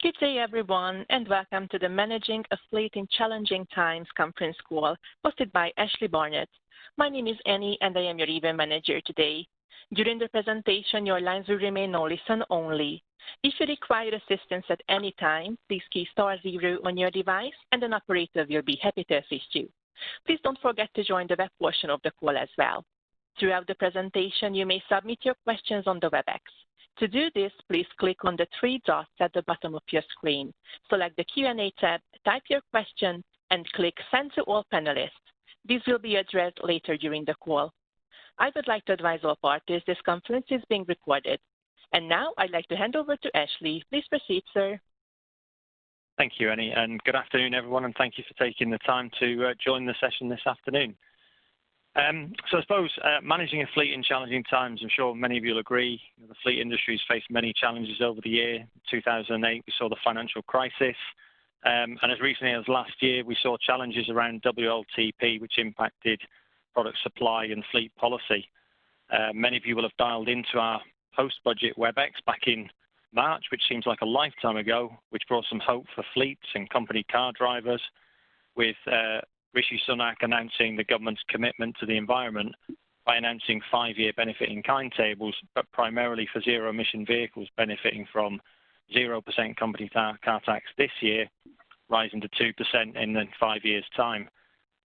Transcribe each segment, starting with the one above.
Good day, everyone, and welcome to the Managing a Fleet in Challenging Times conference call hosted by Ashley Barnett. My name is Annie, and I am your event manager today. During the presentation, your lines will remain on listen only. If you require assistance at any time, please key *0 on your device, and an operator will be happy to assist you. Please don't forget to join the web portion of the call as well. Throughout the presentation, you may submit your questions on the WebEx. To do this, please click on the three dots at the bottom of your screen. Select the Q&A tab, type your question, and click Send to all panelists. These will be addressed later during the call. I would like to advise all parties this conference is being recorded. And now I'd like to hand over to Ashley. Please proceed, sir. Thank you, Annie, and good afternoon, everyone, and thank you for taking the time to join the session this afternoon. So I suppose managing a fleet in challenging times, I'm sure many of you will agree, the fleet industry has faced many challenges over the year. In 2008, we saw the financial crisis, and as recently as last year, we saw challenges around WLTP, which impacted product supply and fleet policy. Many of you will have dialed into our post-budget WebEx back in March, which seems like a lifetime ago, which brought some hope for fleets and company car drivers, with Rishi Sunak announcing the government's commitment to the environment by announcing 5-year benefiting kind tables, but primarily for zero-emission vehicles benefiting from 0% company car tax this year, rising to 2% in 5 years' time.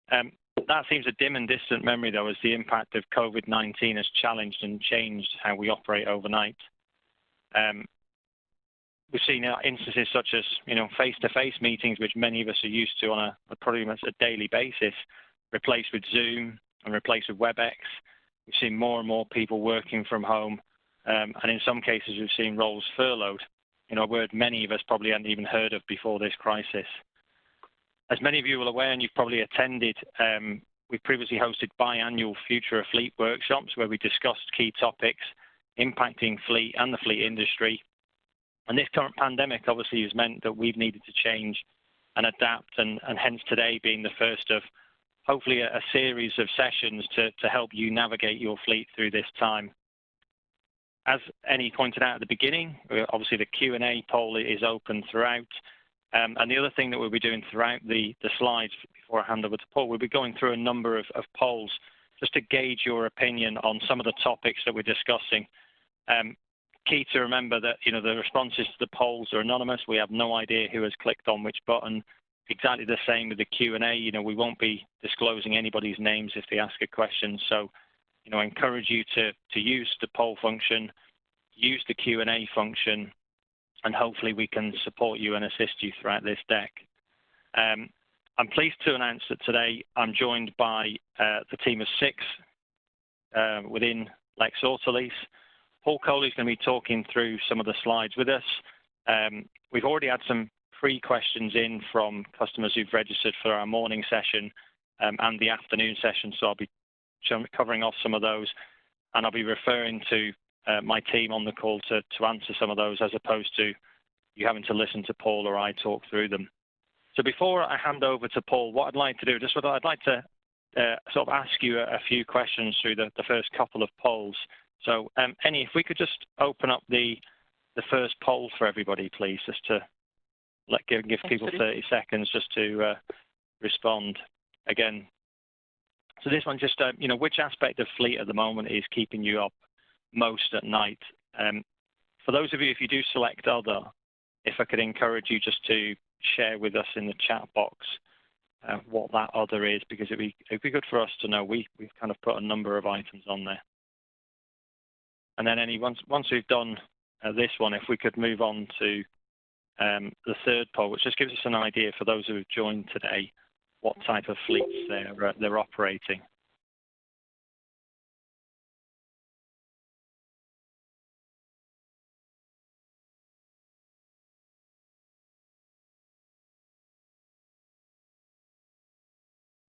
That seems a dim and distant memory, though, as the impact of COVID-19 has challenged and changed how we operate overnight. We've seen instances such as, face-to-face meetings, which many of us are used to on a pretty much a daily basis, replaced with Zoom and replaced with WebEx. We've seen more and more people working from home, and in some cases we've seen roles furloughed, a word many of us probably hadn't even heard of before this crisis. As many of you are aware, and you've probably attended, we've previously hosted biannual Future of Fleet workshops where we discussed key topics impacting fleet and the fleet industry. And this current pandemic obviously has meant that we've needed to change and adapt, and hence today being the first of hopefully a series of sessions to help you navigate your fleet through this time. As Annie pointed out at the beginning, obviously the Q&A poll is open throughout. And the other thing that we'll be doing throughout the slides, before I hand over to Paul, we'll be going through a number of polls just to gauge your opinion on some of the topics that we're discussing. Key to remember that the responses to the polls are anonymous. We have no idea who has clicked on which button. Exactly the same with the Q&A. We won't be disclosing anybody's names if they ask a question. So, I encourage you to use the poll function, use the Q&A function, and hopefully we can support you and assist you throughout this deck. I'm pleased to announce that today I'm joined by the team of 6 within Lex Autolease. Paul Coley is going to be talking through some of the slides with us. We've already had some pre-questions in from customers who've registered for our morning session and the afternoon session, so I'll be covering off some of those, and I'll be referring to my team on the call to answer some of those, as opposed to you having to listen to Paul or I talk through them. So before I hand over to Paul, what I'd like to do, I'd like to sort of ask you a few questions through the first couple of polls. So, Annie, if we could just open up the first poll for everybody, please, just to give people 30 seconds just to respond again. So this one, just, which aspect of fleet at the moment is keeping you up most at night? For those of you, if you do select other, if I could encourage you just to share with us in the chat box what that other is, because it'd be good for us to know. We've kind of put a number of items on there. And then once we've done this one, if we could move on to the third poll, which just gives us an idea for those who have joined today, what type of fleets they're operating.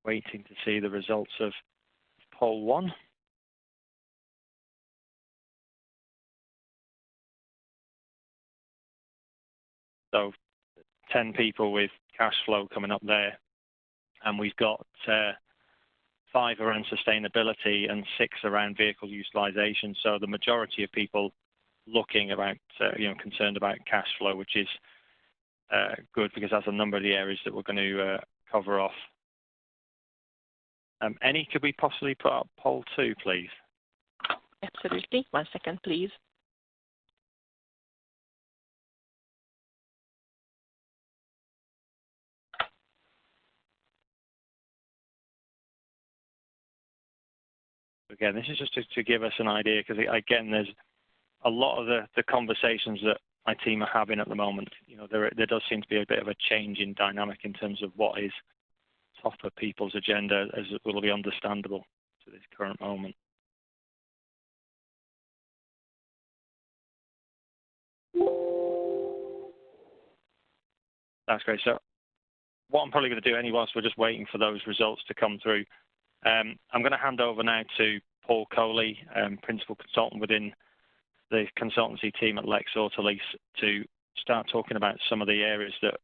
Waiting to see the results of poll 1. So 10 people with cash flow coming up there, and we've got 5 around sustainability and 6 around vehicle utilization. So the majority of people looking about, concerned about cash flow, which is good, because that's a number of the areas that we're going to cover off. Any, could we possibly put up poll 2, please? Absolutely. 1 second, please. Again, this is just to give us an idea, because again, there's a lot of the conversations that my team are having at the moment. You know, there does seem to be a bit of a change in dynamic in terms of what is top of people's agenda, as it will be understandable to this current moment. That's great. So what I'm probably going to do anyway, whilst we're just waiting for those results to come through, I'm going to hand over now to Paul Coley, Principal Consultant within the consultancy team at Lex Autolease, to start talking about some of the areas that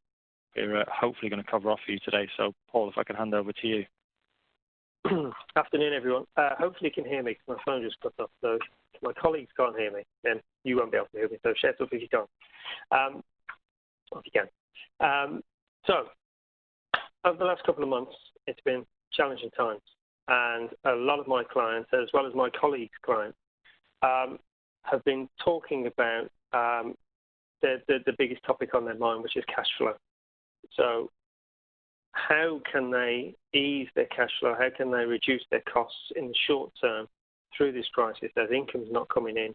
we're hopefully going to cover off for you today. So, Paul, if I can hand over to you. Afternoon, everyone. Hopefully you can hear me, because my phone just cut off. So if my colleagues can't hear me, then you won't be able to hear me. So share stuff if you can. If you can. So over the last couple of months, it's been challenging times. And a lot of my clients, as well as my colleagues' clients, have been talking about the biggest topic on their mind, which is cash flow. So how can they ease their cash flow? How can they reduce their costs in the short term through this crisis as income's not coming in,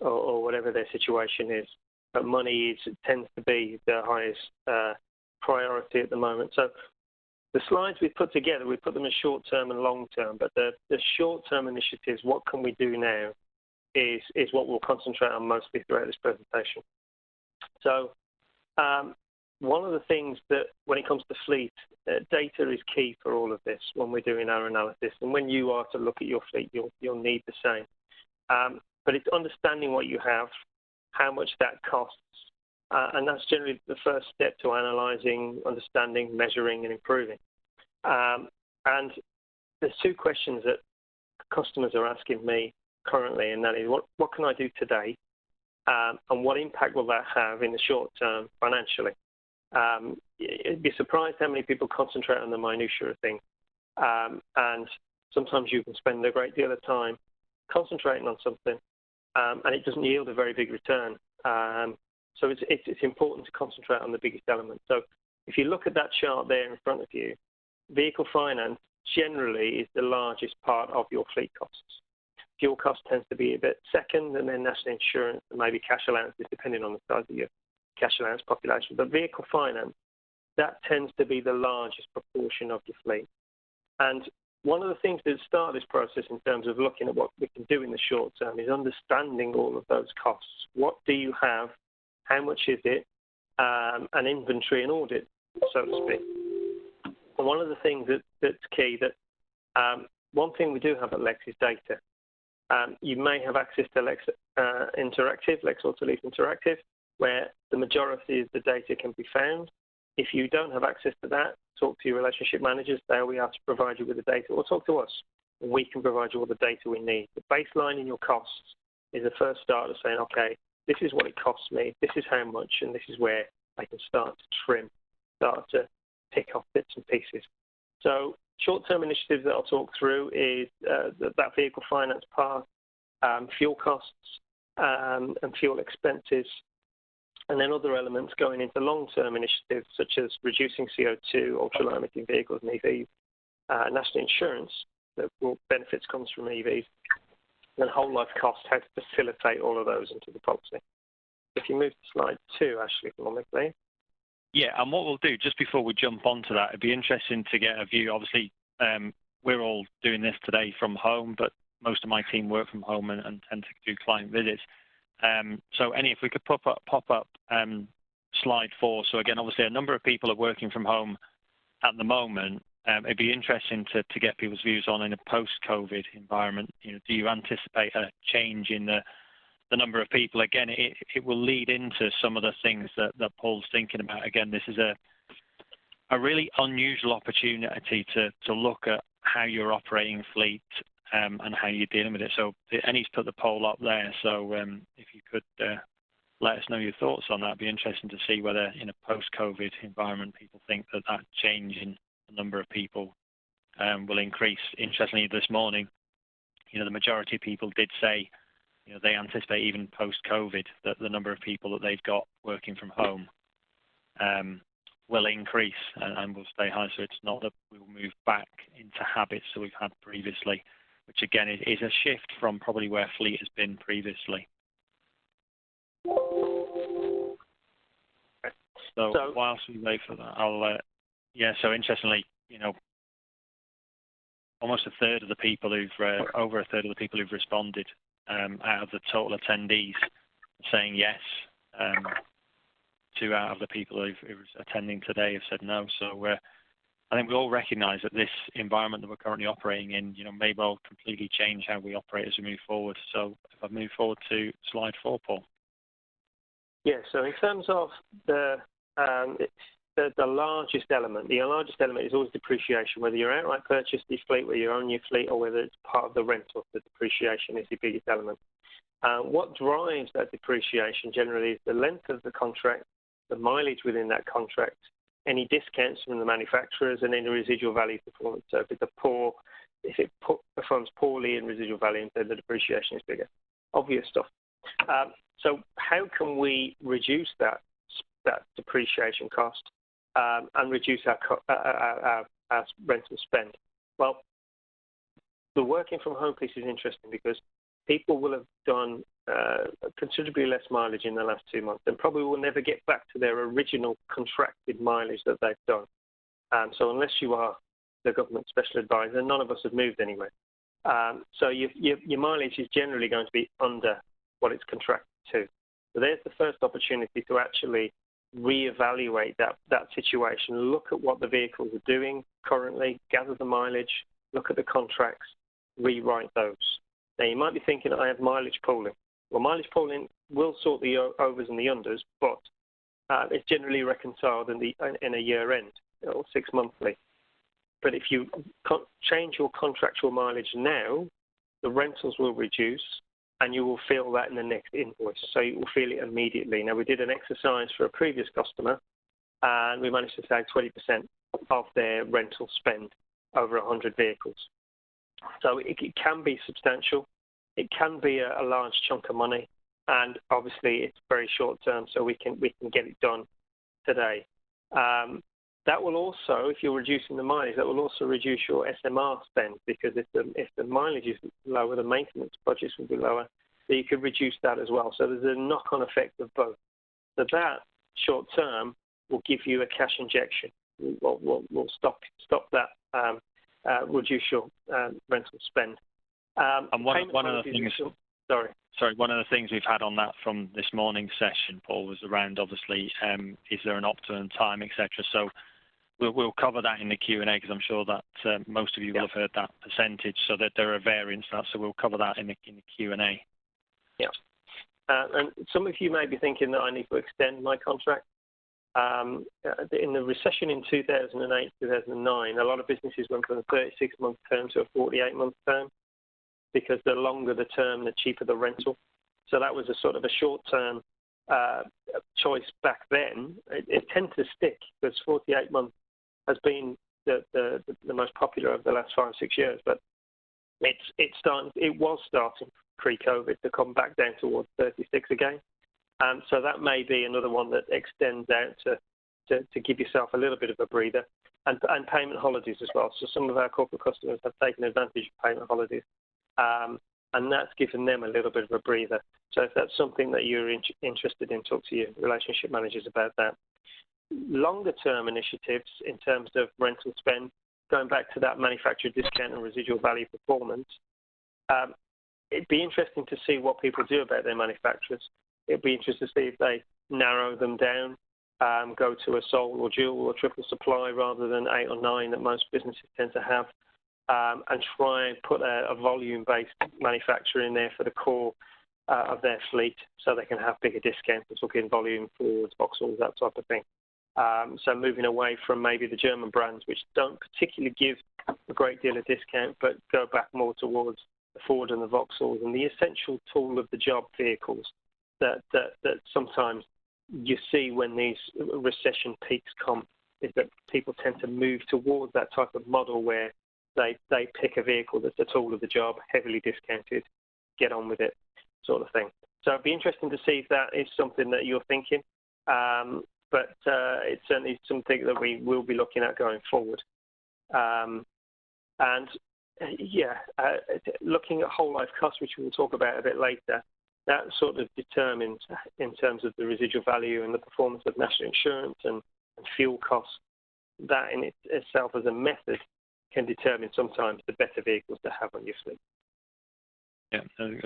or whatever their situation is? But money tends to be the highest priority at the moment. So the slides we've put together, we put them as short-term and long-term, but the short-term initiatives, what can we do now, is what we'll concentrate on mostly throughout this presentation. So one of the things that, when it comes to fleet, data is key for all of this when we're doing our analysis. And when you are to look at your fleet, you'll need the same. But it's understanding what you have, how much that costs, and that's generally the first step to analysing, understanding, measuring, and improving. And there's two questions that customers are asking me currently, and that is, what can I do today, and what impact will that have in the short term financially? You'd be surprised how many people concentrate on the minutiae of things, and sometimes you can spend a great deal of time concentrating on something, and it doesn't yield a very big return. So it's important to concentrate on the biggest element. So if you look at that chart there in front of you, vehicle finance generally is the largest part of your fleet costs. Fuel cost tends to be a bit second, and then national insurance and maybe cash allowances, depending on the size of your cash allowance population. But vehicle finance, that tends to be the largest proportion of your fleet. And one of the things that start this process in terms of looking at what we can do in the short term is understanding all of those costs. What do you have? How much is it? And inventory and audit, so to speak. And one of the things that's key, that one thing we do have at Lex is data. You may have access to Lex Interactive, Lex Autolease Interactive, where the majority of the data can be found. If you don't have access to that, talk to your relationship managers. They'll be able to provide you with the data, or talk to us, and we can provide you all the data we need. The baseline in your costs is the first start of saying, okay, this is what it costs me, this is how much, and this is where I can start to trim, start to pick off bits and pieces. So short-term initiatives that I'll talk through is that vehicle finance part, fuel costs and fuel expenses, and then other elements going into long-term initiatives such as reducing CO2, ultra-low emitting vehicles and EVs, national insurance, that will benefits comes from EVs, and whole life costs, how to facilitate all of those into the policy. If you move to slide 2, Ashley, for me, please. Yeah, and what we'll do, just before we jump onto that, it'd be interesting to get a view. Obviously, we're all doing this today from home, but most of my team work from home and tend to do client visits. So, if we could pop up slide 4. So again, obviously, a number of people are working from home at the moment. It'd be interesting to get people's views on, in a post-COVID environment. You know, do you anticipate a change in the number of people? Again, it will lead into some of the things that Paul's thinking about. Again, this is a really unusual opportunity to look at how you're operating fleet and how you're dealing with it. So Annie's put the poll up there. So if you could let us know your thoughts on that. It'd be interesting to see whether in a post-COVID environment people think that change in the number of people will increase. Interestingly, this morning, the majority of people did say, they anticipate even post-COVID that the number of people that they've got working from home will increase and will stay high. So it's not that we'll move back into habits that we've had previously, which again is a shift from probably where Fleet has been previously. So whilst we wait for that, so interestingly, almost a third of the people over a third of the people who've responded out of the total attendees saying yes. 2 out of the people who are attending today have said no. So I think we all recognise that this environment that we're currently operating in, may well completely change how we operate as we move forward. So if I move forward to slide 4, Paul. Yeah, so in terms of the largest element, is always depreciation. Whether you're outright purchased your fleet, whether you own your fleet, or whether it's part of the rental, the depreciation is the biggest element. What drives that depreciation generally is the length of the contract, the mileage within that contract, any discounts from the manufacturers, and any residual value performance. So if it performs poorly in residual value, then the depreciation is bigger. Obvious stuff. So how can we reduce that depreciation cost and reduce our rental spend? Well, the working from home piece is interesting because people will have done considerably less mileage in the last 2 months and probably will never get back to their original contracted mileage that they've done. So unless you are the government special advisor, none of us have moved anywhere. So your mileage is generally going to be under what it's contracted to. So there's the first opportunity to actually reevaluate that situation, look at what the vehicles are doing currently, gather the mileage, look at the contracts, rewrite those. Now, you might be thinking, I have mileage pooling. Well, mileage pooling will sort the overs and the unders, but it's generally reconciled in a year end or 6 monthly. But if you change your contractual mileage now, the rentals will reduce, and you will feel that in the next invoice. So you will feel it immediately. Now, we did an exercise for a previous customer, and we managed to save 20% of their rental spend over 100 vehicles. So it can be substantial. It can be a large chunk of money, and obviously it's very short term, so we can get it done today. That will also, if you're reducing the mileage, that will also reduce your SMR spend, because if the mileage is lower, the maintenance budgets will be lower, so you could reduce that as well. So there's a knock-on effect of both. So that short term will give you a cash injection. We'll stop that, reduce your rental spend. And one of the things. Sorry, one of the things we've had on that from this morning's session, Paul, was around obviously is there an optimum time, etc. So we'll cover that in the Q&A, because I'm sure that most of you will have heard that percentage, so that there are variants. So we'll cover that in the Q&A. Yeah. And some of you may be thinking that I need to extend my contract. In the recession in 2008, 2009, a lot of businesses went from a 36-month term to a 48-month term, because the longer the term, the cheaper the rental. So that was a sort of a short-term choice back then. It tends to stick, because 48 months has been the most popular over the last 5 or 6 years. But it was starting pre-COVID to come back down towards 36 again. So that may be another one that extends out to give yourself a little bit of a breather. And payment holidays as well. So some of our corporate customers have taken advantage of payment holidays. And that's given them a little bit of a breather. So if that's something that you're interested in, talk to your relationship managers about that. Longer term initiatives in terms of rental spend, going back to that manufacturer discount and residual value performance, it'd be interesting to see what people do about their manufacturers. It'd be interesting to see if they narrow them down, go to a sole or dual or triple supply rather than 8 or 9 that most businesses tend to have. And try and put a volume-based manufacturer in there for the core of their fleet, so they can have bigger discounts and talk in volume, Fords, Vauxhalls, that type of thing. So moving away from maybe the German brands, which don't particularly give a great deal of discount, but go back more towards the Ford and the Vauxhalls and the essential tool of the job vehicles. that sometimes you see when these recession peaks come is that people tend to move towards that type of model where they pick a vehicle that's the tool of the job, heavily discounted, get on with it, sort of thing. So it'd be interesting to see if that is something that you're thinking, but it's certainly something that we will be looking at going forward. Looking at whole life costs, which we'll talk about a bit later, that sort of determines, in terms of the residual value and the performance of national insurance and fuel costs, that in itself as a method can determine sometimes the better vehicles to have on your fleet. Yeah,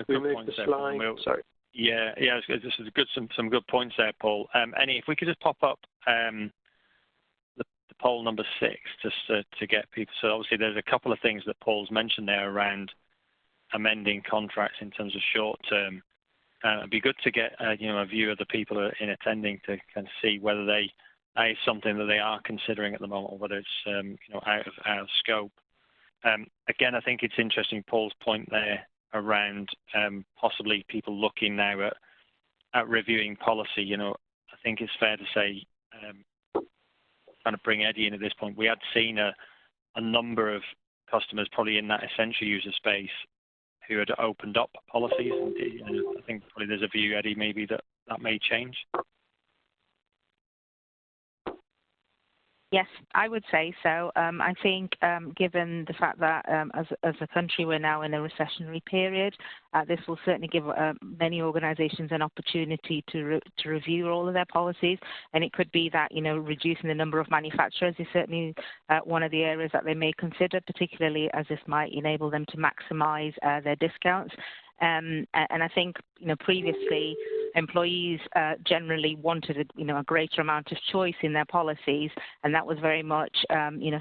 we move the slide. Sorry. Yeah, this is some good points there, Paul. Annie, if we could just pop up the poll number 6, just to get people. So obviously there's a couple of things that Paul's mentioned there around amending contracts in terms of short term. It'd be good to get a view of the people in attending to kind of see whether that is something that they are considering at the moment, or whether it's out of scope. Again, I think it's interesting, Paul's point there around possibly people looking now at reviewing policy. I think it's fair to say, kind of bring Eddie in at this point. We had seen a number of customers probably in that essential user space who had opened up policies, and I think probably there's a view, Eddie, maybe that may change. Yes, I would say so. I think given the fact that as a country we're now in a recessionary period, this will certainly give many organisations an opportunity to review all of their policies, and it could be that reducing the number of manufacturers is certainly one of the areas that they may consider, particularly as this might enable them to maximise their discounts. And I think previously employees generally wanted a greater amount of choice in their policies, and that was very much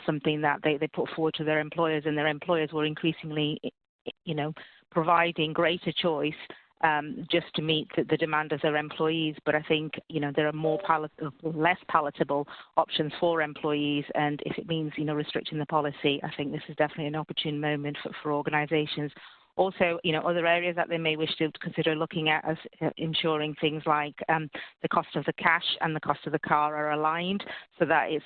something that they put forward to their employers, and their employers were increasingly providing greater choice just to meet the demand of their employees. But I think there are less palatable options for employees, and if it means restricting the policy, I think this is definitely an opportune moment for organisations. Also, other areas that they may wish to consider looking at as ensuring things like the cost of the cash and the cost of the car are aligned, so that it's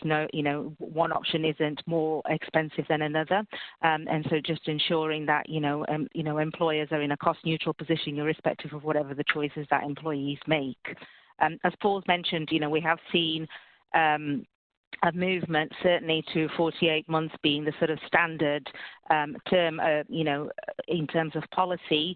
one option isn't more expensive than another, and so just ensuring that employers are in a cost neutral position irrespective of whatever the choices that employees make. As Paul's mentioned, we have seen a movement certainly to 48 months being the sort of standard term, in terms of policy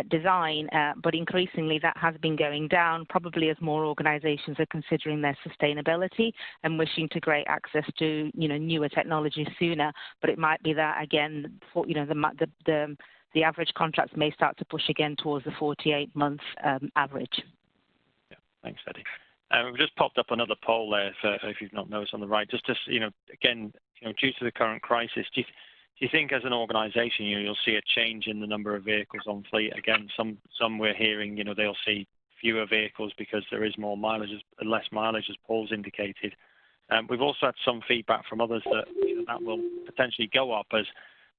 design, but increasingly that has been going down, probably as more organisations are considering their sustainability and wishing to get access to newer technologies sooner. But it might be that again, the average contracts may start to push again towards the 48-month average. Yeah, thanks, Eddie. We've just popped up another poll there, if you've not noticed on the right. Just again, due to the current crisis, do you think as an organisation, you'll see a change in the number of vehicles on fleet? Again, some we're hearing, they'll see fewer vehicles because there is less mileage, as Paul's indicated. We've also had some feedback from others that that will potentially go up, as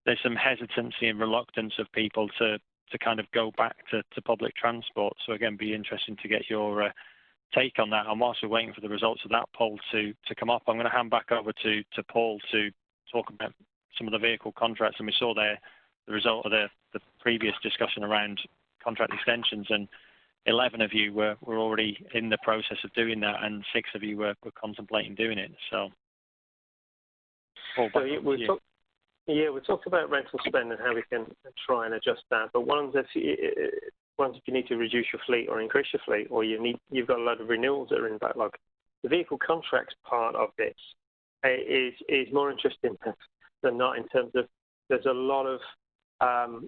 there's some hesitancy and reluctance of people to kind of go back to public transport. So again, be interesting to get your take on that. And whilst we're waiting for the results of that poll to come up, I'm going to hand back over to Paul to talk about some of the vehicle contracts. And we saw there the result of the previous discussion around contract extensions, and 11 of you were already in the process of doing that, and 6 of you were contemplating doing it. So, Paul, back to you. We talked about rental spend and how we can try and adjust that. But if you need to reduce your fleet or increase your fleet, or you've got a load of renewals that are in backlog, the vehicle contracts part of this is more interesting than not, in terms of there's a lot of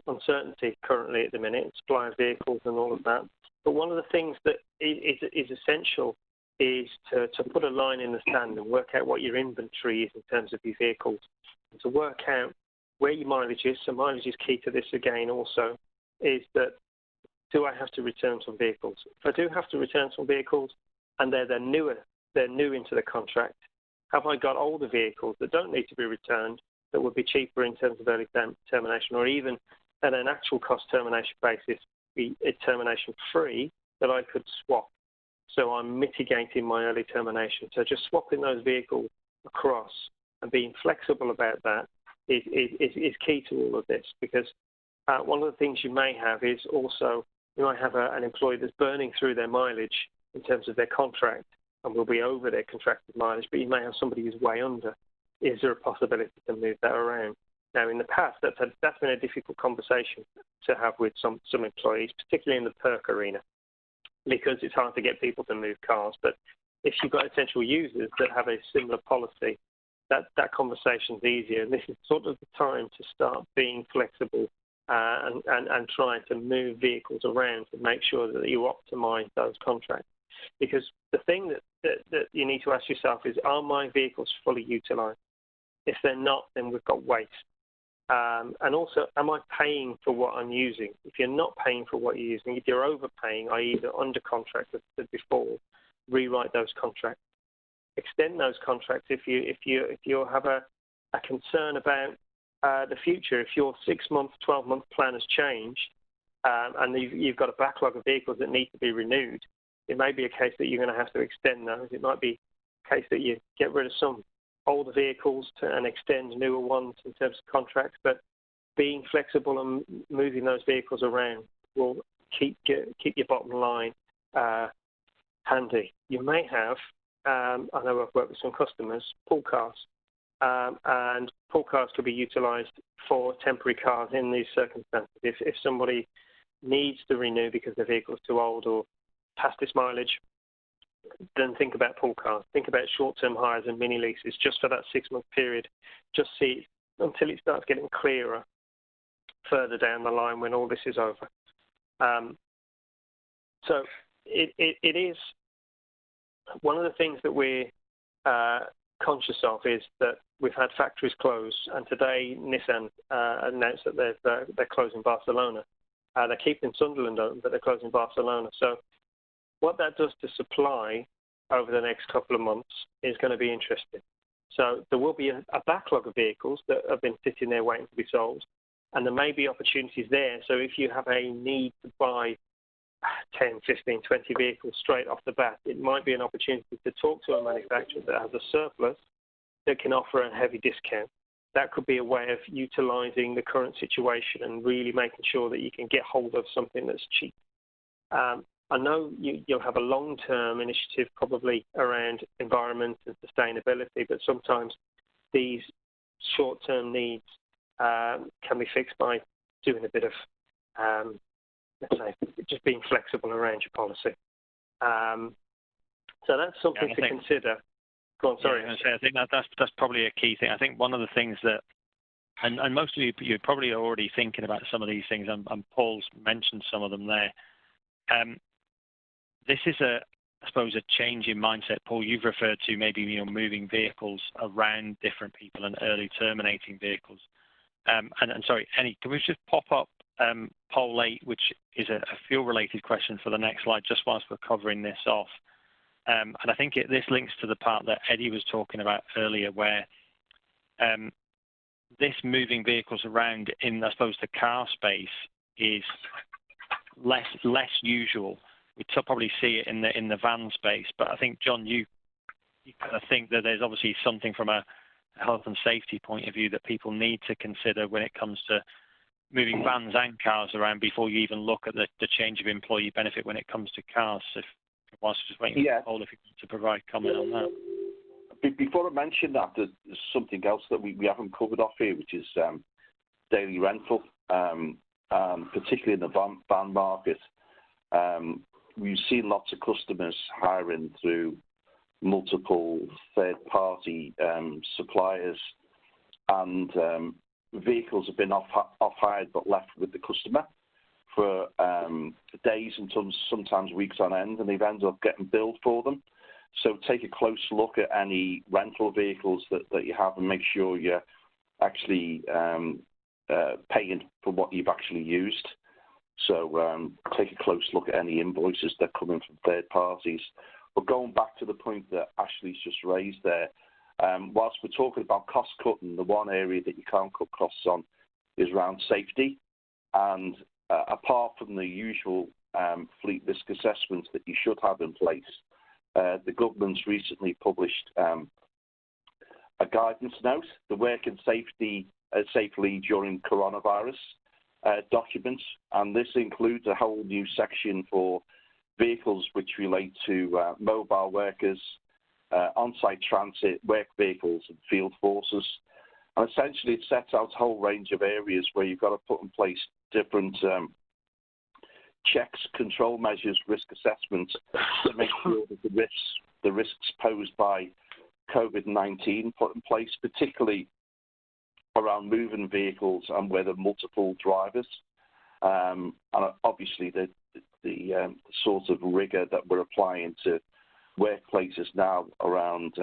uncertainty currently at the minute, supply of vehicles and all of that. But one of the things that is essential is to put a line in the sand and work out what your inventory is in terms of your vehicles, and to work out where your mileage is. So mileage is key to this again also, is that, do I have to return some vehicles? If I do have to return some vehicles and they're new into the contract, have I got older vehicles that don't need to be returned that would be cheaper in terms of early termination, or even at an actual cost termination basis, be termination free, that I could swap. So I'm mitigating my early termination. So just swapping those vehicles across and being flexible about that is key to all of this, because one of the things you may have is also you might have an employee that's burning through their mileage in terms of their contract and will be over their contracted mileage, but you may have somebody who's way under. Is there a possibility to move that around? Now, in the past, that's been a difficult conversation to have with some employees, particularly in the perk arena, because it's hard to get people to move cars. But if you've got essential users that have a similar policy, that conversation's easier. And this is sort of the time to start being flexible and trying to move vehicles around to make sure that you optimize those contracts. Because the thing that you need to ask yourself is, are my vehicles fully utilized? If they're not, then we've got waste. And also, am I paying for what I'm using? If you're not paying for what you're using, if you're overpaying, i.e. either under contract, as I said before, rewrite those contracts. Extend those contracts if you have a concern about the future. If your 6-month, 12-month plan has changed and you've got a backlog of vehicles that need to be renewed, it may be a case that you're going to have to extend those. It might be a case that you get rid of some older vehicles and extend newer ones in terms of contracts, but being flexible and moving those vehicles around will keep your bottom line handy. You may have, I know I've worked with some customers, pool cars, and pool cars could be utilised for temporary cars in these circumstances. If somebody needs to renew because their vehicle's too old or past its mileage, then think about pool cars. Think about short-term hires and mini leases just for that 6-month period. Just see until it starts getting clearer further down the line when all this is over. So it is one of the things that we're conscious of is that we've had factories close, and today Nissan announced that they're closing Barcelona. They're keeping Sunderland open, but they're closing Barcelona. So what that does to supply over the next couple of months is going to be interesting. So there will be a backlog of vehicles that have been sitting there waiting to be sold, and there may be opportunities there. So if you have a need to buy 10, 15, 20 vehicles straight off the bat, it might be an opportunity to talk to a manufacturer that has a surplus that can offer a heavy discount. That could be a way of utilising the current situation and really making sure that you can get hold of something that's cheap. I know you'll have a long-term initiative probably around environment and sustainability, but sometimes these short-term needs can be fixed by doing a bit of, let's say, just being flexible around your policy. So that's something to consider. Go on, sorry. Yeah, I think that's probably a key thing. I think one of the things that, and most of you probably are already thinking about some of these things, and Paul's mentioned some of them there. This is I suppose, a change in mindset. Paul, you've referred to maybe moving vehicles around different people and early terminating vehicles. And sorry, Annie, can we just pop up poll 8, which is a fuel-related question for the next slide, just whilst we're covering this off. And I think this links to the part that Eddie was talking about earlier, where this moving vehicles around in, I suppose, the car space is less usual. We probably see it in the van space, but I think, John, you kind of think that there's obviously something from a health and safety point of view that people need to consider when it comes to moving vans and cars around before you even look at the change of employee benefit when it comes to cars. Whilst just waiting for Paul, if you want to provide comment on that. Before I mention that, there's something else that we haven't covered off here, which is daily rental, particularly in the van market. We've seen lots of customers hiring through multiple third-party suppliers, and vehicles have been off-hired but left with the customer for days and sometimes weeks on end, and they've ended up getting billed for them. So take a close look at any rental vehicles that you have and make sure you're actually paying for what you've actually used. So take a close look at any invoices that come in from third parties. But going back to the point that Ashley's just raised there, whilst we're talking about cost cutting, the one area that you can't cut costs on is around safety. And apart from the usual fleet risk assessments that you should have in place. The government's recently published a guidance note, the Working Safely During Coronavirus document, and this includes a whole new section for vehicles which relate to mobile workers, on-site transit, work vehicles and field forces. And essentially it sets out a whole range of areas where you've got to put in place different checks, control measures, risk assessments to make sure that the risks posed by COVID-19 put in place, particularly around moving vehicles and whether multiple drivers. And obviously the sort of rigor that we're applying to workplaces now around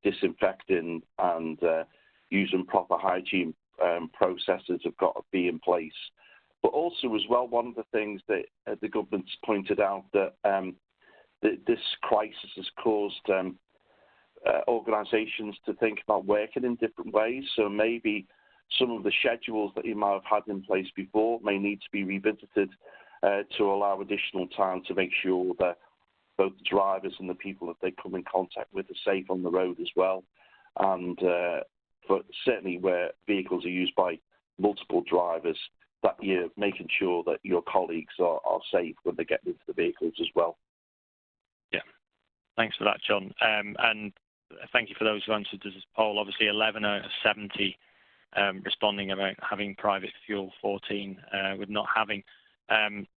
disinfecting and using proper hygiene processes have got to be in place. But also as well, one of the things that the government's pointed out that this crisis has caused organisations to think about working in different ways. So maybe some of the schedules that you might have had in place before may need to be revisited to allow additional time to make sure that both the drivers and the people that they come in contact with are safe on the road as well. And but certainly where vehicles are used by multiple drivers, that you're making sure that your colleagues are safe when they get into the vehicles as well. Yeah, thanks for that, John. And thank you for those who answered this poll. Obviously, 11 out of 70 responding about having private fuel, 14 with not having.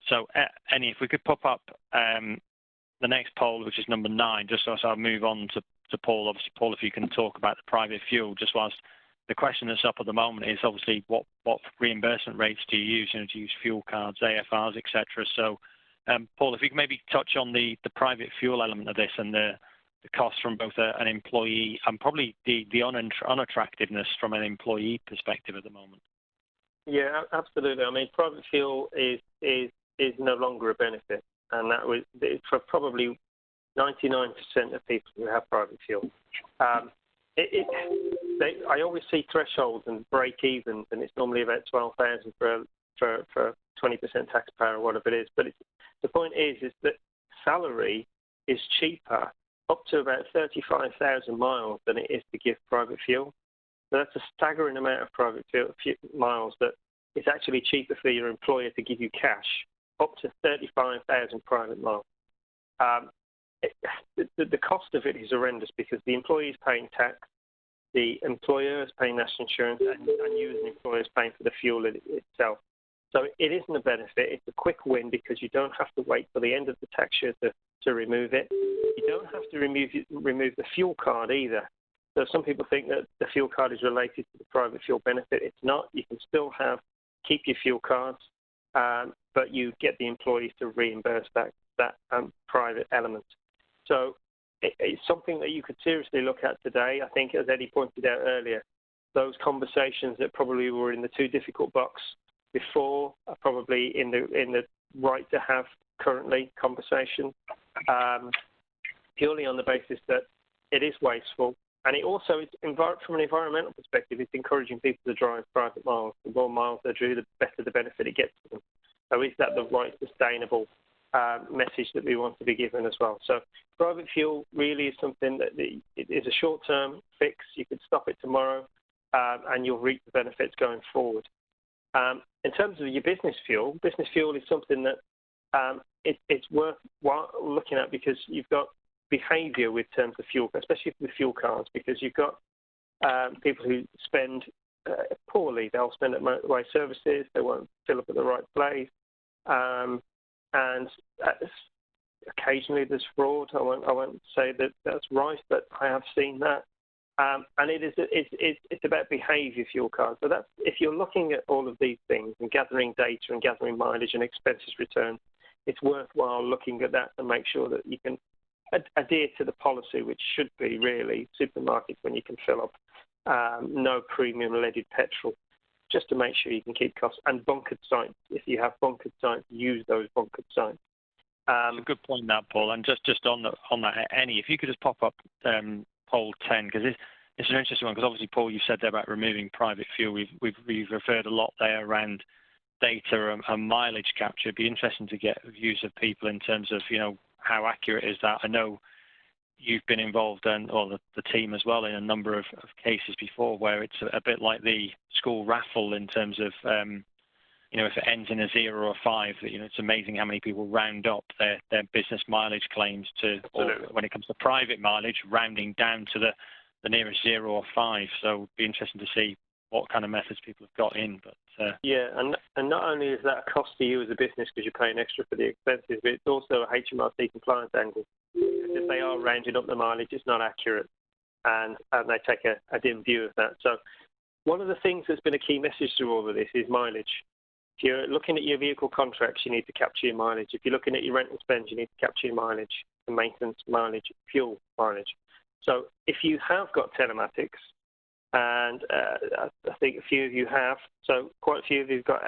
So, Annie, if we could pop up the next poll, which is number 9, just so I'll move on to Paul. Obviously, Paul, if you can talk about the private fuel, just whilst the question that's up at the moment is obviously what reimbursement rates do you use? Do you use fuel cards, AFRs, etc.? So, Paul, if you can maybe touch on the private fuel element of this and the cost from both an employee and probably the unattractiveness from an employee perspective at the moment. Yeah, absolutely. I mean, private fuel is no longer a benefit, and that was for probably 99% of people who have private fuel. I always see thresholds and break-evens, and it's normally about 12,000 for 20% taxpayer or whatever it is. But the point is that salary is cheaper up to about 35,000 miles than it is to give private fuel. So that's a staggering amount of private fuel miles that it's actually cheaper for your employer to give you cash up to 35,000 private miles. The cost of it is horrendous because the employee is paying tax, the employer is paying national insurance, and you as an employer is paying for the fuel itself. So it isn't a benefit. It's a quick win because you don't have to wait till the end of the tax year to remove it. You don't have to remove the fuel card either. So some people think that the fuel card is related to the private fuel benefit. It's not. You can still keep your fuel cards, but you get the employees to reimburse that private element. So it's something that you could seriously look at today. I think, as Eddie pointed out earlier, those conversations that probably were in the too difficult box before are probably in the right to have currently conversation, purely on the basis that it is wasteful. And it also, from an environmental perspective, it's encouraging people to drive private miles. The more miles they do, the better the benefit it gets to them. So is that the right sustainable message that we want to be given as well? So private fuel really is something that it is a short-term fix. You could stop it tomorrow, and you'll reap the benefits going forward. In terms of your business fuel is something that it's worthwhile looking at because you've got behaviour with terms of fuel, especially with fuel cards, because you've got people who spend poorly. They'll spend at motorway services. They won't fill up at the right place, and occasionally there's fraud. I won't say that that's right, but I have seen that. And it's about behaviour, fuel cards. So that's, if you're looking at all of these things and gathering data and gathering mileage and expenses return, it's worthwhile looking at that and make sure that you can adhere to the policy, which should be really supermarkets when you can fill up no premium leaded petrol, just to make sure you can keep costs, and bunkered sites. If you have bunkered sites, use those bunkered sites. It's a good point, that, Paul. And just on that, Annie, if you could just pop up poll 10, because it's an interesting one, because obviously, Paul, you said there about removing private fuel. We've referred a lot there around data and mileage capture. It'd be interesting to get views of people in terms of, how accurate is that? I know you've been involved, or the team as well, in a number of cases before where it's a bit like the school raffle in terms of, if it ends in a 0 or 5, it's amazing how many people round up their business mileage claims to, or when it comes to private mileage, rounding down to the nearest 0 or 5. So it'd be interesting to see what kind of methods people have got in. But and not only is that a cost to you as a business because you're paying extra for the expenses, but it's also a HMRC compliance angle. If they are rounding up the mileage, it's not accurate, and they take a dim view of that. So one of the things that's been a key message through all of this is mileage. If you're looking at your vehicle contracts, you need to capture your mileage. If you're looking at your rent and spend, you need to capture your mileage, the maintenance mileage, fuel mileage. So if you have got telematics, and I think a few of you have, so quite a few of you have got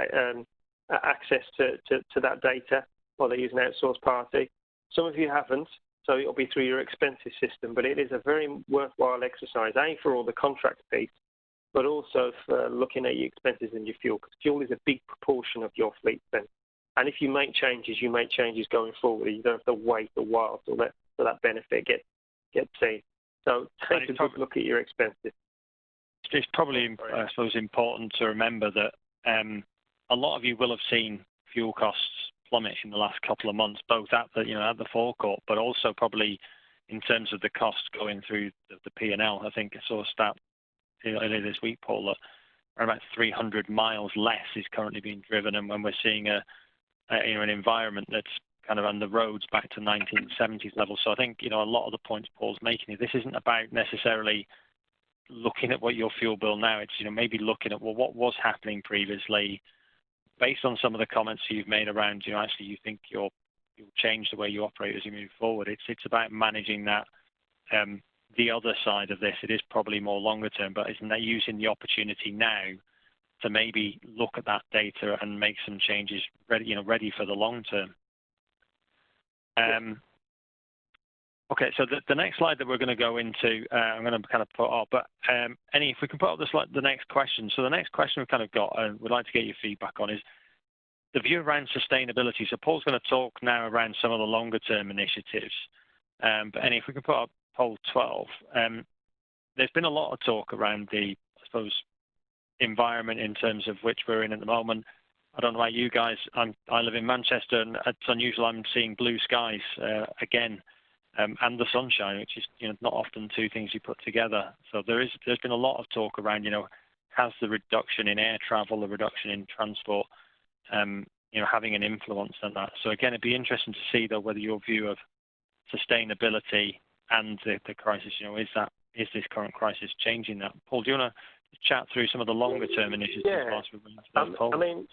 access to that data, or they use an outsourced party. Some of you haven't, so it'll be through your expenses system, but it is a very worthwhile exercise, A, for all the contract piece, but also for looking at your expenses and your fuel, because fuel is a big proportion of your fleet spend. And if you make changes, going forward. You don't have to wait a while till that benefit gets seen. So take a good look at your expenses. It's probably, I suppose, important to remember that a lot of you will have seen fuel costs plummet in the last couple of months, both at the forecourt, but also probably in terms of the costs going through the P&L. I think I saw a stat earlier this week, Paul, that about 300 miles less is currently being driven, and when we're seeing an environment that's kind of on the roads back to 1970s levels. So I think a lot of the points Paul's making, this isn't about necessarily looking at what your fuel bill now. It's maybe looking at what was happening previously, based on some of the comments you've made around actually you think you'll change the way you operate as you move forward. It's about managing that. The other side of this, it is probably more longer term, but isn't that using the opportunity now to maybe look at that data and make some changes ready for the long term. Okay, so the next slide that we're going to go into, I'm going to kind of put up, but if we can put up the next question. So the next question we've kind of got, and we'd like to get your feedback on, is the view around sustainability. So Paul's going to talk now around some of the longer term initiatives. But if we can put up poll 12, there's been a lot of talk around the, I suppose, environment in terms of which we're in at the moment. I don't know about you guys. I live in Manchester, and it's unusual. I'm seeing blue skies again. And the sunshine, which is not often two things you put together. So there's been a lot of talk around has the reduction in air travel, the reduction in transport, having an influence on that. So again, it'd be interesting to see though whether your view of sustainability and the crisis, is this current crisis changing that? Paul, do you want to chat through some of the longer term initiatives? Yeah. I mean,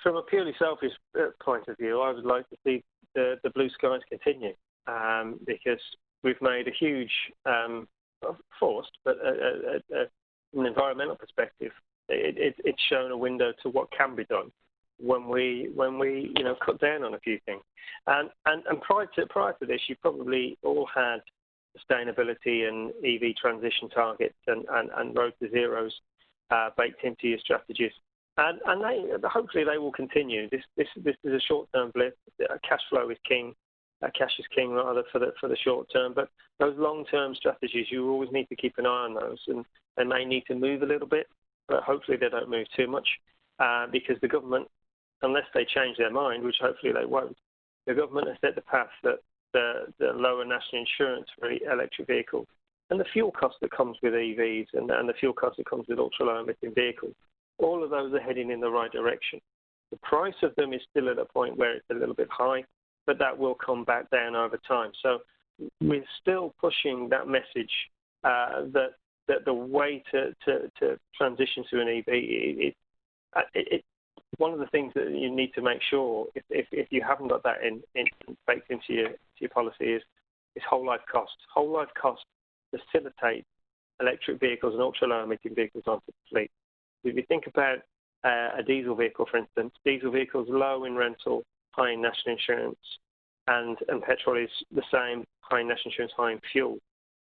from a purely selfish point of view, I would like to see the blue skies continue. Because we've made a huge, forced, but from an environmental perspective, it's shown a window to what can be done when we cut down on a few things. And prior to this, you probably all had sustainability and EV transition targets and road to zeros baked into your strategies. And hopefully they will continue. This is a short-term blip. Cash flow is king. Cash is king rather for the short term, but those long-term strategies, you always need to keep an eye on those, and they may need to move a little bit, but hopefully they don't move too much, because the government, unless they change their mind, which hopefully they won't, the government has set the path that the lower national insurance for electric vehicles and the fuel cost that comes with EVs and the fuel cost that comes with ultra-low emitting vehicles, all of those are heading in the right direction. The price of them is still at a point where it's a little bit high, but that will come back down over time. So we're still pushing that message that the way to transition to an EV, one of the things that you need to make sure, if you haven't got that baked into your policy, is whole life costs. Whole life costs facilitate electric vehicles and ultra-low emitting vehicles onto the fleet. If you think about a diesel vehicle, for instance, diesel vehicles low in rental, high in national insurance, and petrol is the same, high in national insurance, high in fuel.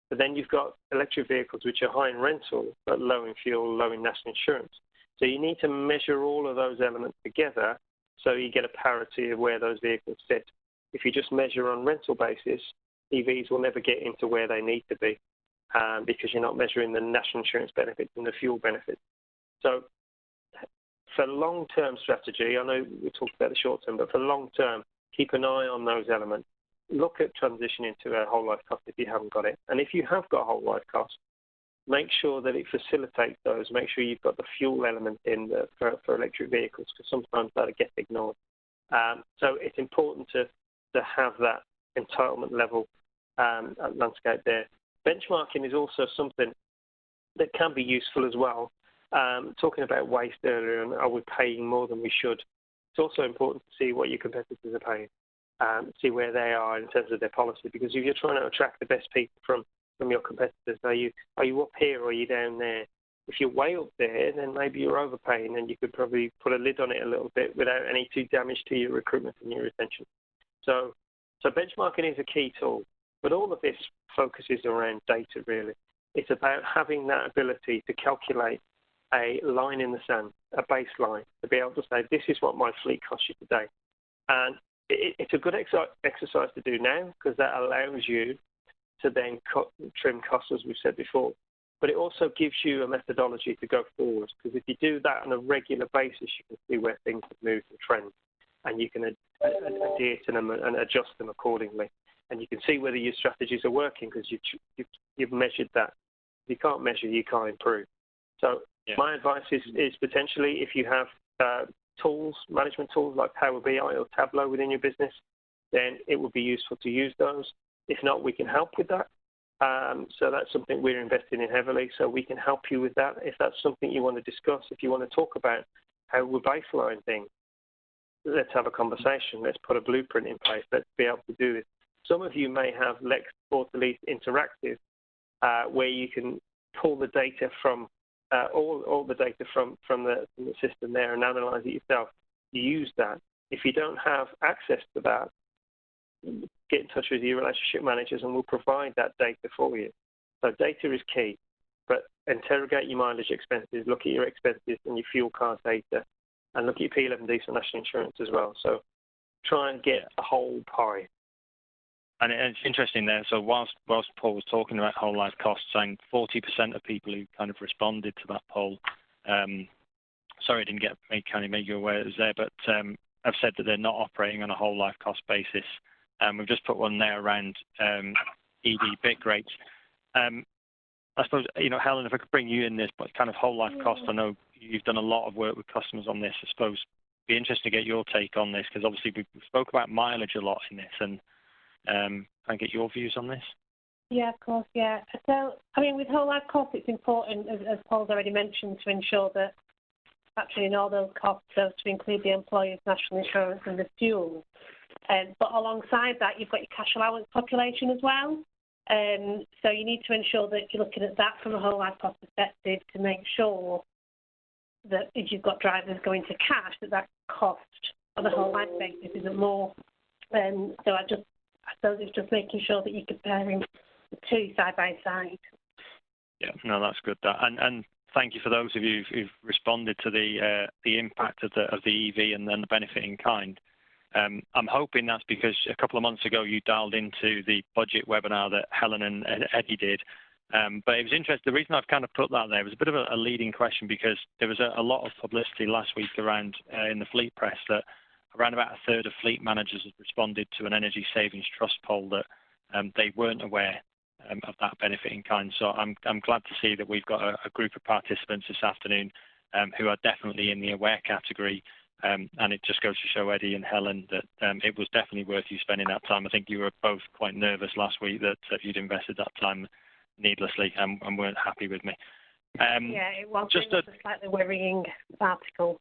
But then you've got electric vehicles which are high in rental but low in fuel, low in national insurance. So you need to measure all of those elements together so you get a parity of where those vehicles sit. If you just measure on rental basis, EVs will never get into where they need to be because you're not measuring the national insurance benefits and the fuel benefits. So for long-term strategy, I know we talked about the short-term, but for long-term, keep an eye on those elements. Look at transitioning to a whole life cost if you haven't got it. And if you have got a whole life cost, make sure that it facilitates those. Make sure you've got the fuel element in for electric vehicles, because sometimes that gets ignored. So it's important to have that entitlement level landscape there. Benchmarking is also something that can be useful as well. Talking about waste earlier and are we paying more than we should, it's also important to see what your competitors are paying, see where they are in terms of their policy, because if you're trying to attract the best people from your competitors, are you up here or are you down there? If you're way up there, then maybe you're overpaying and you could probably put a lid on it a little bit without any too damage to your recruitment and your retention. So benchmarking is a key tool, but all of this focuses around data really. It's about having that ability to calculate a line in the sand, a baseline, to be able to say, this is what my fleet costs you today. And it's a good exercise to do now, because that allows you to then trim costs, as we've said before. But it also gives you a methodology to go forward, because if you do that on a regular basis, you can see where things have moved and trends, and you can adhere to them and adjust them accordingly. And you can see whether your strategies are working, because you've measured that. If you can't measure, you can't improve. So my advice is potentially, if you have tools, management tools like Power BI or Tableau within your business, then it would be useful to use those. If not, we can help with that. So that's something we're investing in heavily, so we can help you with that. If that's something you want to discuss, if you want to talk about how we baseline things, let's have a conversation. Let's put a blueprint in place. Let's be able to do this. Some of you may have Lex Autolease Interactive, where you can pull the data from all the data from the system there and analyze it yourself. Use that. If you don't have access to that, get in touch with your relationship managers and we'll provide that data for you. So data is key, but interrogate your mileage expenses, look at your expenses and your fuel card data, and look at your P11 diesel national insurance as well. So try and get a whole pie. And it's interesting there. So whilst Paul was talking about whole life costs, saying 40% of people who kind of responded to that poll, sorry I didn't make you aware it was there, but have said that they're not operating on a whole life cost basis. We've just put one there around EV BIC rates. I suppose, Helen, if I could bring you in this, but kind of whole life cost, I know you've done a lot of work with customers on this. I suppose it'd be interesting to get your take on this, because obviously we spoke about mileage a lot in this, and can I get your views on this? Yeah, of course, yeah. So, with whole life costs, it's important, as Paul's already mentioned, to ensure that factoring in all those costs, so to include the employer's national insurance and the fuel. But alongside that, you've got your cash allowance population as well. So you need to ensure that you're looking at that from a whole life cost perspective to make sure that if you've got drivers going to cash, that cost on a whole life basis isn't more. So I suppose it's just making sure that you're comparing the two side by side. Yeah, no, that's good. And thank you for those of you who've responded to the impact of the EV and then the benefit in kind. I'm hoping that's because a couple of months ago you dialed into the budget webinar that Helen and Eddie did. But it was interesting. The reason I've kind of put that there was a bit of a leading question, because there was a lot of publicity last week around in the fleet press that around about a third of fleet managers have responded to an energy savings trust poll that they weren't aware of that benefit in kind. So I'm glad to see that we've got a group of participants this afternoon who are definitely in the aware category. And it just goes to show Eddie and Helen that it was definitely worth you spending that time. I think you were both quite nervous last week that you'd invested that time needlessly and weren't happy with me. Yeah, it was a slightly worrying article.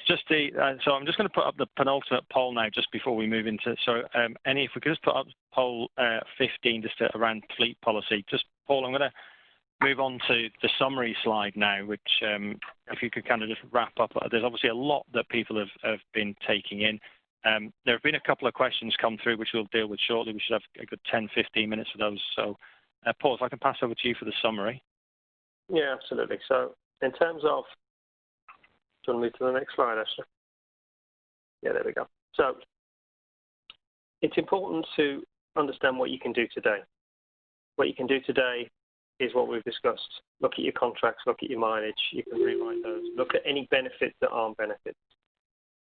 So I'm just going to put up the penultimate poll now, just before we move into. So, Annie, if we could just put up poll 15, just around fleet policy. Just Paul, I'm going to move on to the summary slide now, which if you could kind of just wrap up. There's obviously a lot that people have been taking in. There have been a couple of questions come through, which we'll deal with shortly. We should have a good 10, 15 minutes for those. So, Paul, if I can pass over to you for the summary. Yeah, absolutely. So in terms of Do you want to move to the next slide, Ashley? Yeah, there we go. So it's important to understand what you can do today. What you can do today is what we've discussed. Look at your contracts, look at your mileage, you can rewrite those. Look at any benefits that aren't benefits.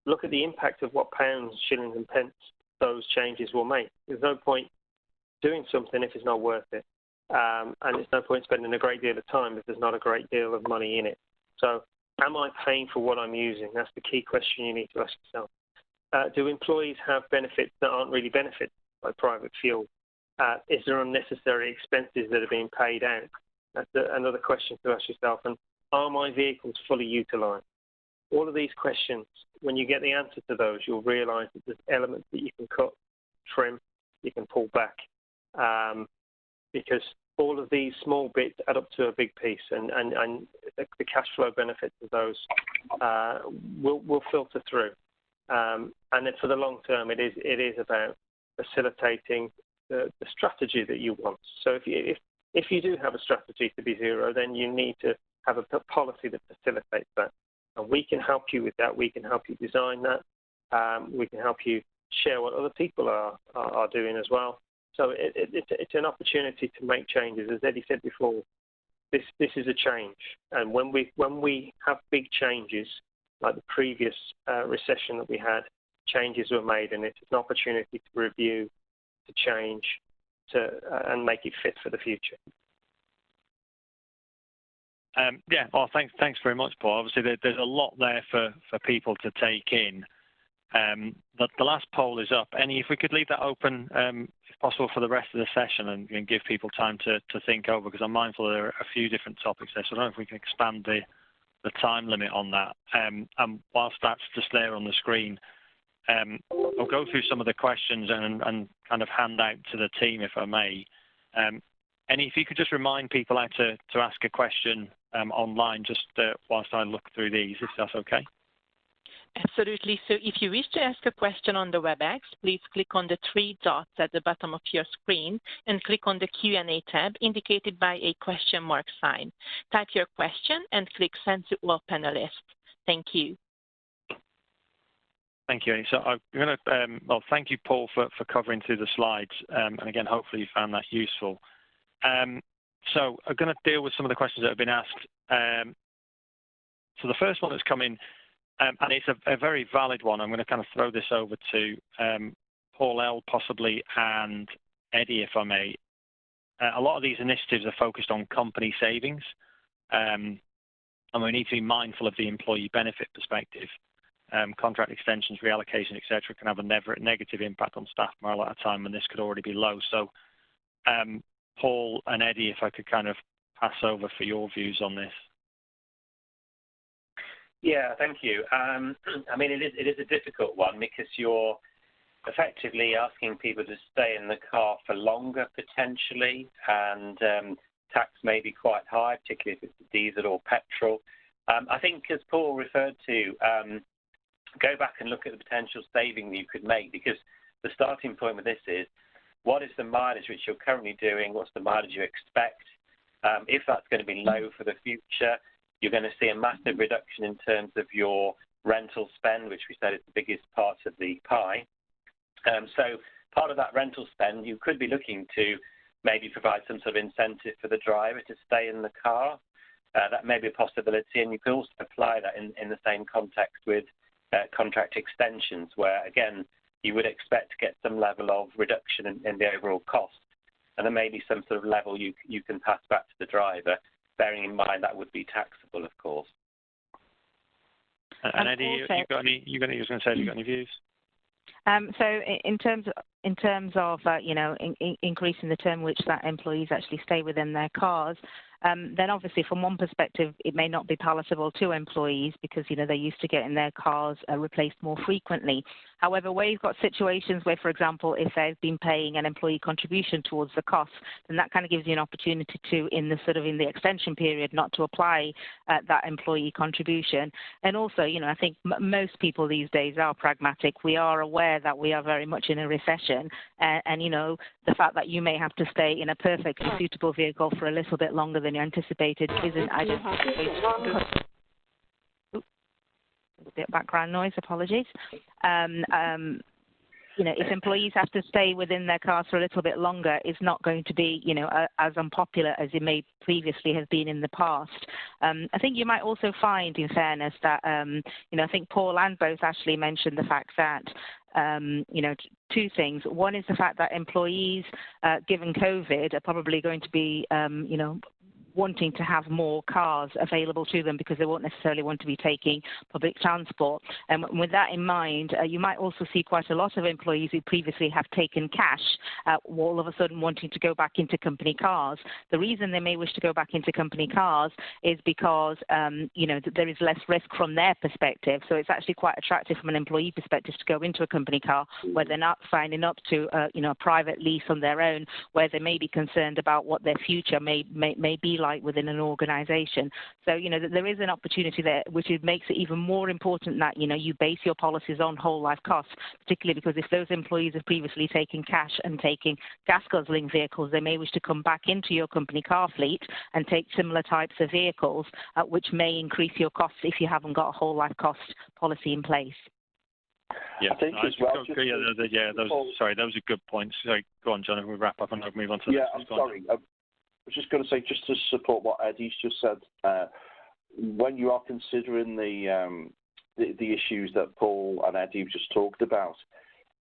Look at the impact of what pounds, shillings and pence those changes will make. There's no point doing something if it's not worth it. And there's no point spending a great deal of time if there's not a great deal of money in it. So am I paying for what I'm using? That's the key question you need to ask yourself. Do employees have benefits that aren't really benefits, like private fuel? Is there unnecessary expenses that are being paid out? That's another question to ask yourself. And are my vehicles fully utilised? All of these questions, when you get the answer to those, you'll realise that there's elements that you can cut, trim, you can pull back, because all of these small bits add up to a big piece, and the cash flow benefits of those will filter through. And then for the long term, it is about facilitating the strategy that you want. So if you do have a strategy to be zero, then you need to have a policy that facilitates that. And we can help you with that. We can help you design that. We can help you share what other people are doing as well. So it's an opportunity to make changes. As Eddie said before, this is a change. And when we have big changes, like the previous recession that we had, changes were made, and it's an opportunity to review, to change, and make it fit for the future. Well, thanks very much, Paul. Obviously, there's a lot there for people to take in. The last poll is up. If we could leave that open, if possible, for the rest of the session and give people time to think over, because I'm mindful there are a few different topics there, so I don't know if we can expand the time limit on that. And whilst that's just there on the screen, I'll go through some of the questions and kind of hand out to the team, if I may. And if you could just remind people how to ask a question online, just whilst I look through these, if that's okay. Absolutely. So if you wish to ask a question on the WebEx, please click on the three dots at the bottom of your screen and click on the Q&A tab indicated by a question mark sign. Type your question and click Send to all panelists. Thank you. Thank you. So I'm going to, thank you, Paul, for covering through the slides. And again, hopefully you found that useful. So I'm going to deal with some of the questions that have been asked. So the first one that's come in, and it's a very valid one. I'm going to kind of throw this over to Paul L. possibly and Eddie, if I may. A lot of these initiatives are focused on company savings, and we need to be mindful of the employee benefit perspective. Contract extensions, reallocation, etc., can have a negative impact on staff morale at a time when this could already be low. So, Paul and Eddie, if I could kind of pass over for your views on this. Yeah, thank you. I mean, it is a difficult one because you're effectively asking people to stay in the car for longer potentially, and tax may be quite high, particularly if it's diesel or petrol. I think, as Paul referred to, go back and look at the potential saving that you could make, because the starting point with this is, what is the mileage which you're currently doing? What's the mileage you expect? If that's going to be low for the future, you're going to see a massive reduction in terms of your rental spend, which we said is the biggest part of the pie. So part of that rental spend, you could be looking to maybe provide some sort of incentive for the driver to stay in the car. That may be a possibility, and you can also apply that in the same context with contract extensions, where, again, you would expect to get some level of reduction in the overall cost. And there may be some sort of level you can pass back to the driver, bearing in mind that would be taxable, of course. And Eddie, you got any views? So in terms of increasing the term which that employees actually stay within their cars, then obviously from one perspective it may not be palatable to employees because they're used to getting their cars replaced more frequently. However, where you've got situations where, for example, if they've been paying an employee contribution towards the cost, then that kind of gives you an opportunity to, in the extension period, not to apply that employee contribution. And also, I think most people these days are pragmatic. We are aware that we are very much in a recession, and the fact that you may have to stay in a perfectly suitable vehicle for a little bit longer than you anticipated isn't. background noise. Apologies. If employees have to stay within their cars for a little bit longer, it's not going to be, as unpopular as it may previously have been in the past. I think you might also find, in fairness, that, I think Paul and both actually mentioned the fact that, two things. One is the fact that employees, given COVID, are probably going to be, wanting to have more cars available to them because they won't necessarily want to be taking public transport. And with that in mind, you might also see quite a lot of employees who previously have taken cash all of a sudden wanting to go back into company cars. The reason they may wish to go back into company cars is because, that there is less risk from their perspective. So it's actually quite attractive from an employee perspective to go into a company car where they're not signing up to, a private lease on their own, where they may be concerned about what their future may be like within an organization. So, there is an opportunity there, which makes it even more important that, you base your policies on whole life costs, particularly because if those employees have previously taken cash and taking gas guzzling vehicles, they may wish to come back into your company car fleet and take similar types of vehicles, which may increase your costs if you haven't got a whole life cost policy in place. Yeah, those are good points. Sorry, go on, John, if we wrap up and I'll move on to the next. I'm sorry. I was just going to say, just to support what Eddie's just said, when you are considering the issues that Paul and Eddie have just talked about,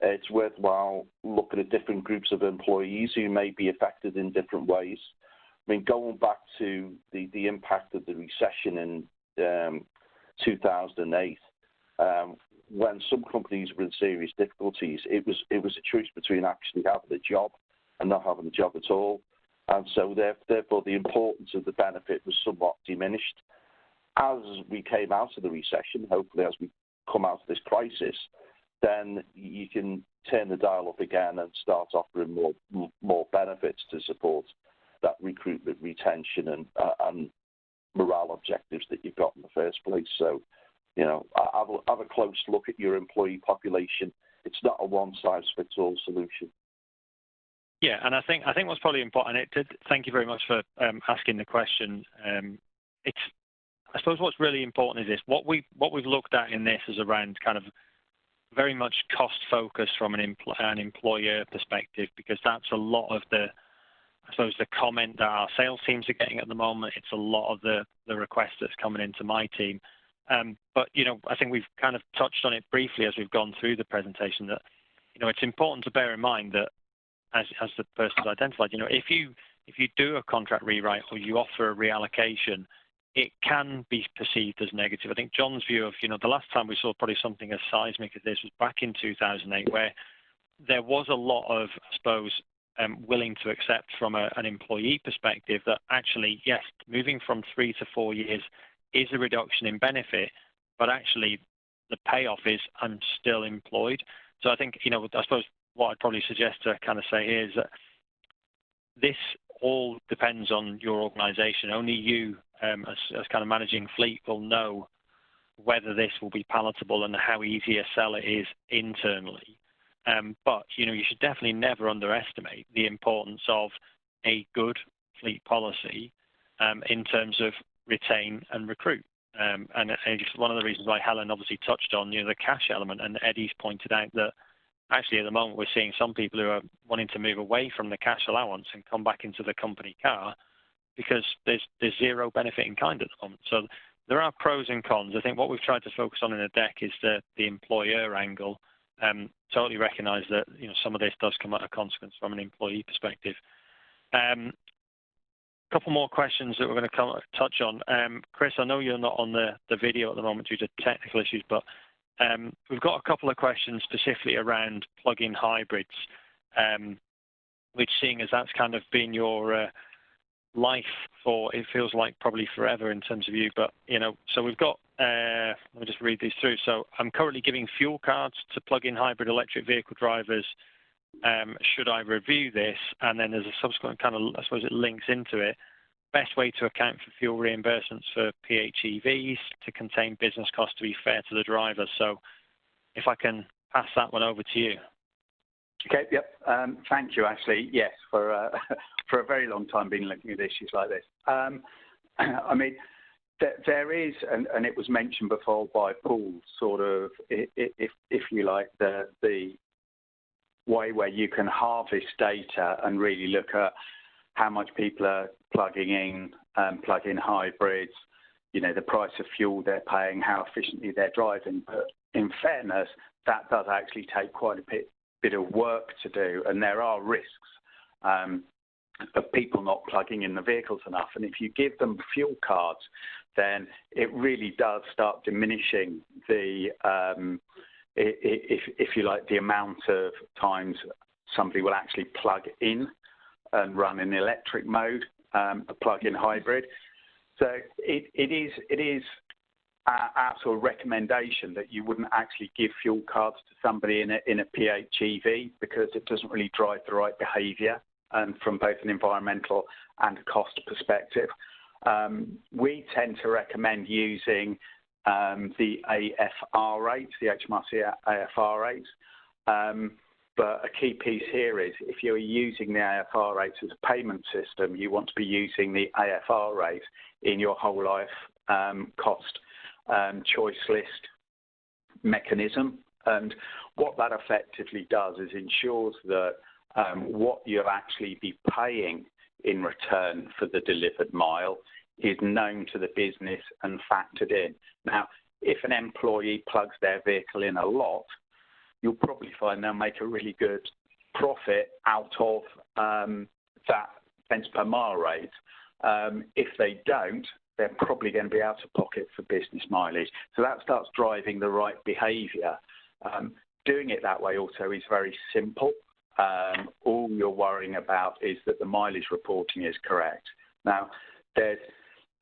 it's worthwhile looking at different groups of employees who may be affected in different ways. I mean, going back to the impact of the recession in 2008, when some companies were in serious difficulties, it was a choice between actually having a job and not having a job at all. And so, therefore, the importance of the benefit was somewhat diminished. As we came out of the recession, hopefully as we come out of this crisis, then you can turn the dial up again and start offering more benefits to support that recruitment, retention, and morale objectives that you've got in the first place. So, have a close look at your employee population. It's not a one-size-fits-all solution. Yeah, and I think what's probably important, thank you very much for asking the question. I suppose what's really important is this. What we've looked at in this is around kind of very much cost focus from an employer perspective, because that's a lot of the comment that our sales teams are getting at the moment. It's a lot of the request that's coming into my team. But I think we've kind of touched on it briefly as we've gone through the presentation that it's important to bear in mind that as the person's identified, if you do a contract rewrite or you offer a reallocation, it can be perceived as negative. I think John's view of, the last time we saw probably something as seismic as this was back in 2008, where there was a lot of, I suppose, willing to accept from an employee perspective that actually, yes, moving from 3 to 4 years is a reduction in benefit, but actually the payoff is I'm still employed. So I think, I suppose what I'd probably suggest to kind of say here is that this all depends on your organization. Only you, as kind of managing fleet, will know whether this will be palatable and how easy a sell it is internally. But, you should definitely never underestimate the importance of a good fleet policy in terms of retain and recruit. And it's one of the reasons why Helen obviously touched on, the cash element, and Eddie's pointed out that actually at the moment we're seeing some people who are wanting to move away from the cash allowance and come back into the company car because there's zero benefit in kind at the moment. So there are pros and cons. I think what we've tried to focus on in the deck is the employer angle. Totally recognise that some of this does come at a consequence from an employee perspective. Couple more questions that we're going to touch on. Chris, I know you're not on the video at the moment due to technical issues, but we've got a couple of questions specifically around plug-in hybrids, which, seeing as that's kind of been your life for, it feels like probably forever in terms of you, but so we've got, let me just read these through. So I'm currently giving fuel cards to plug-in hybrid electric vehicle drivers. Should I review this? And then there's a subsequent kind of, I suppose it links into it. Best way to account for fuel reimbursements for PHEVs to contain business costs to be fair to the driver. So if I can pass that one over to you. Okay, yep. Thank you, Ashley. Yes, for a very long time been looking at issues like this. I mean, There is, and it was mentioned before by Paul, sort of, if you like, the way where you can harvest data and really look at how much people are plugging in, plug-in hybrids, the price of fuel they're paying, how efficiently they're driving. But in fairness, that does actually take quite a bit of work to do, and there are risks of people not plugging in the vehicles enough. And if you give them fuel cards, then it really does start diminishing the, if you like, the amount of times somebody will actually plug in and run in electric mode, a plug-in hybrid. So it is our sort of recommendation that you wouldn't actually give fuel cards to somebody in a PHEV, because it doesn't really drive the right behaviour, and from both an environmental and cost perspective. We tend to recommend using the AFR rates, the HMRC AFR rates. But a key piece here is, if you're using the AFR rates as a payment system, you want to be using the AFR rate in your whole life cost choice list mechanism. And what that effectively does is ensures that what you'll actually be paying in return for the delivered mile is known to the business and factored in. Now, if an employee plugs their vehicle in a lot, you'll probably find they'll make a really good profit out of that pence per mile rate. If they don't, they're probably going to be out of pocket for business mileage. So that starts driving the right behaviour. Doing it that way also is very simple. All you're worrying about is that the mileage reporting is correct. Now, there's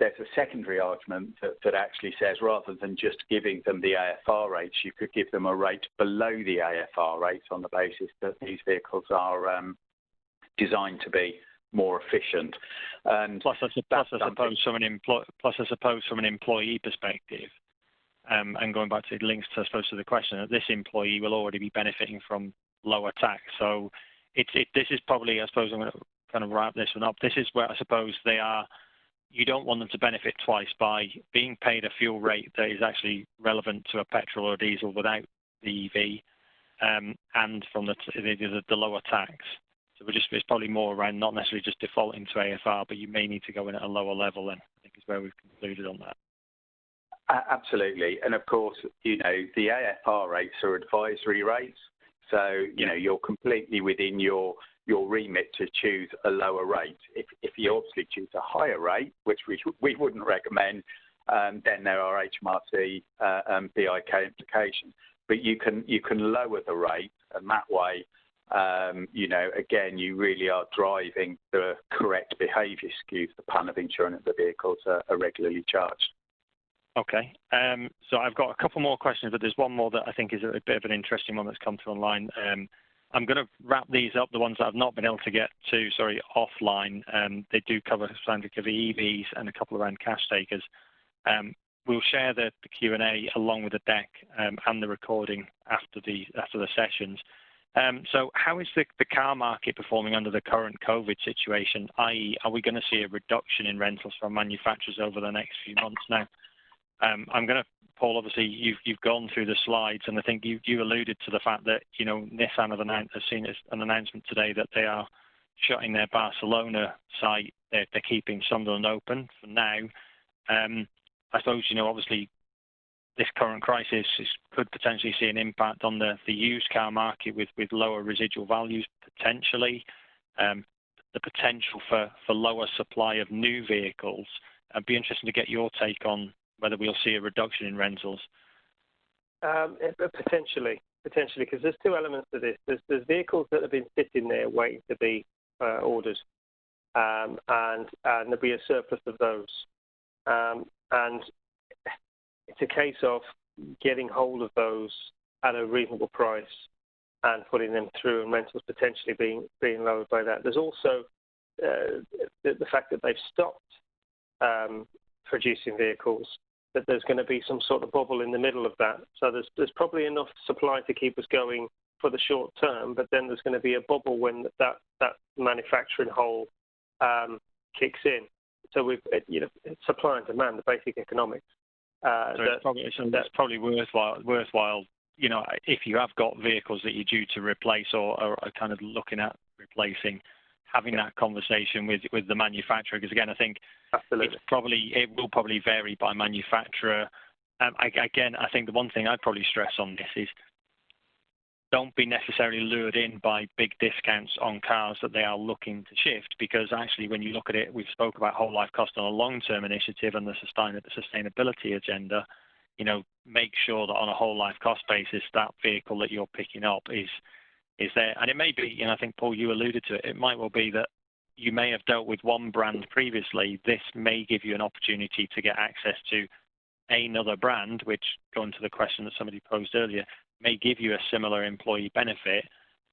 a secondary argument that actually says, rather than just giving them the AFR rates, you could give them a rate below the AFR rates on the basis that these vehicles are designed to be more efficient. And plus, I suppose from an employee perspective, and going back to the links, I suppose, to the question, that this employee will already be benefiting from lower tax. So this is probably, I suppose, I'm going to kind of wrap this one up. This is where I suppose they are. You don't want them to benefit twice by being paid a fuel rate that is actually relevant to a petrol or diesel without the EV, and from the lower tax. So it's probably more around not necessarily just defaulting to AFR, but you may need to go in at a lower level. Then I think is where we've concluded on that. Absolutely, and of course, the AFR rates are advisory rates, so you're completely within your remit to choose a lower rate. If you obviously choose a higher rate, which we wouldn't recommend, then there are HMRC BIK implications. But you can lower the rate, and that way, again, you really are driving the correct behaviour skews the pan of insurance that the vehicles are regularly charged. Okay, so I've got a couple more questions, but there's one more that I think is a bit of an interesting one that's come through online. I'm going to wrap these up, the ones that I've not been able to get to, offline. They do cover standard of EVs and a couple around cash takers. We'll share the Q&A along with the deck and the recording after the sessions. So how is the car market performing under the current COVID situation, i.e. are we going to see a reduction in rentals from manufacturers over the next few months now? I'm going to, Paul, obviously you've gone through the slides, and I think you alluded to the fact that, Nissan has seen an announcement today that they are shutting their Barcelona site. They're keeping Sunderland open for now. I suppose, obviously this current crisis could potentially see an impact on the used car market with lower residual values potentially, the potential for lower supply of new vehicles. It'd be interesting to get your take on whether we'll see a reduction in rentals. Potentially, because there's two elements to this. There's vehicles that have been sitting there waiting to be ordered, and there'll be a surplus of those. And it's a case of getting hold of those at a reasonable price and putting them through, and rentals potentially being lowered by that. There's also the fact that they've stopped producing vehicles, that there's going to be some sort of bubble in the middle of that. So there's probably enough supply to keep us going for the short term, but then there's going to be a bubble when that manufacturing hole kicks in. So we've, supply and demand, the basic economics. So it's probably worthwhile. If you have got vehicles that you're due to replace or are kind of looking at replacing, having that conversation with the manufacturer, because again, I think it will probably vary by manufacturer. Again, I think the one thing I'd probably stress on this is don't be necessarily lured in by big discounts on cars that they are looking to shift, because actually when you look at it, we've spoke about whole life cost on a long-term initiative and the sustainability agenda. Make sure that on a whole life cost basis, that vehicle that you're picking up is there. And it may be, I think, Paul, you alluded to it, it might well be that you may have dealt with one brand previously. This may give you an opportunity to get access to another brand, which, going to the question that somebody posed earlier, may give you a similar employee benefit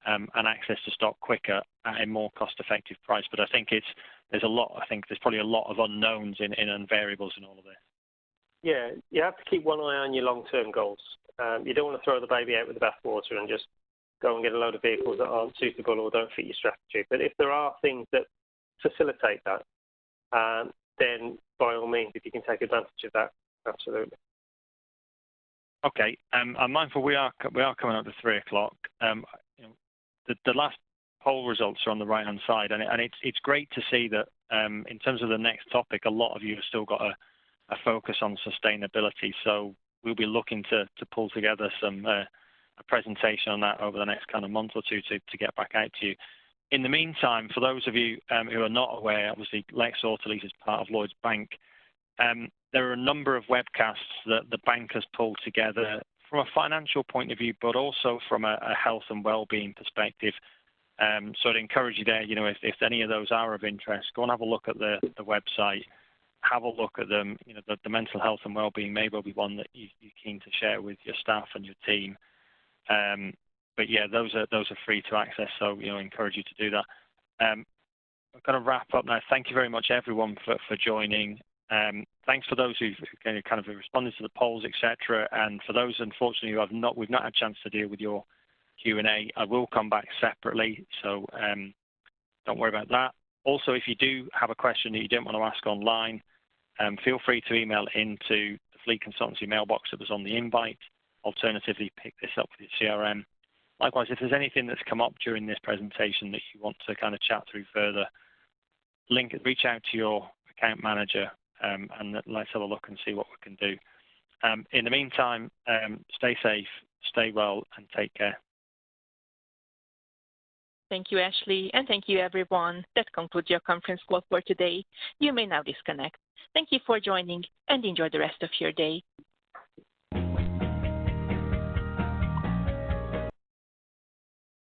and access to stock quicker at a more cost-effective price. But I think there's probably a lot of unknowns and variables in all of this. Yeah, you have to keep one eye on your long-term goals. You don't want to throw the baby out with the bathwater and just go and get a load of vehicles that aren't suitable or don't fit your strategy. But if there are things that facilitate that, then by all means, if you can take advantage of that, absolutely. Okay, I'm mindful we are coming up to 3 o'clock. The last poll results are on the right-hand side, and it's great to see that in terms of the next topic, a lot of you have still got a focus on sustainability. So we'll be looking to pull together a presentation on that over the next kind of month or two to get back out to you. In the meantime, for those of you who are not aware, obviously Lex Autolease is part of Lloyds Bank. There are a number of webcasts that the bank has pulled together from a financial point of view, but also from a health and well-being perspective. So I'd encourage you there, if any of those are of interest, go and have a look at the website, have a look at them. The mental health and well-being may well be one that you're keen to share with your staff and your team. But yeah, those are free to access, so encourage you to do that. I'm going to wrap up now. Thank you very much, everyone, for joining. Thanks for those who've kind of responded to the polls, etc. And for those, unfortunately, we've not had a chance to deal with your Q&A. I will come back separately, so don't worry about that. Also, if you do have a question that you don't want to ask online, feel free to email into the Fleet Consultancy mailbox that was on the invite. Alternatively, pick this up with your CRM. Likewise, if there's anything that's come up during this presentation that you want to kind of chat through further, reach out to your account manager and let's have a look and see what we can do. In the meantime, stay safe, stay well, and take care. Thank you, Ashley, and thank you, everyone. That concludes your conference call for today. You may now disconnect. Thank you for joining, and enjoy the rest of your day.